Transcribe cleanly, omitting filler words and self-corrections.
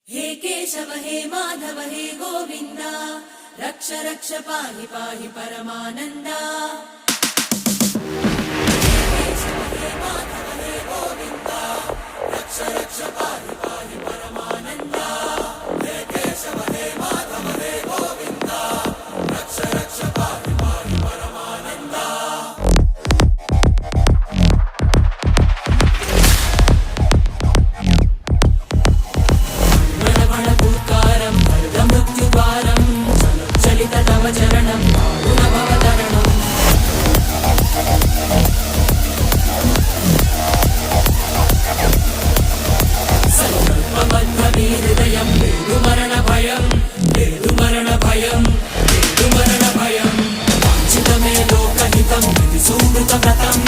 हे केशव हे माधव हे गोविन्द रक्ष रक्ष पाहि पाहि परमानन्दा। हे केशव हे माधव हे गोविन्द रक्ष रक्ष पाहि पाहि परमानन्दा। हे केशव हे माधव हे गोविन्द रक्ष रक्ष पाहि पाहि परमानन्दा। चरणं गुणभवतरणं संकल्पबद्धहृदयं मरणभयं मरणभयं मरणभयं वाञ्छितमे लोकहितं सुमृतव्रतम्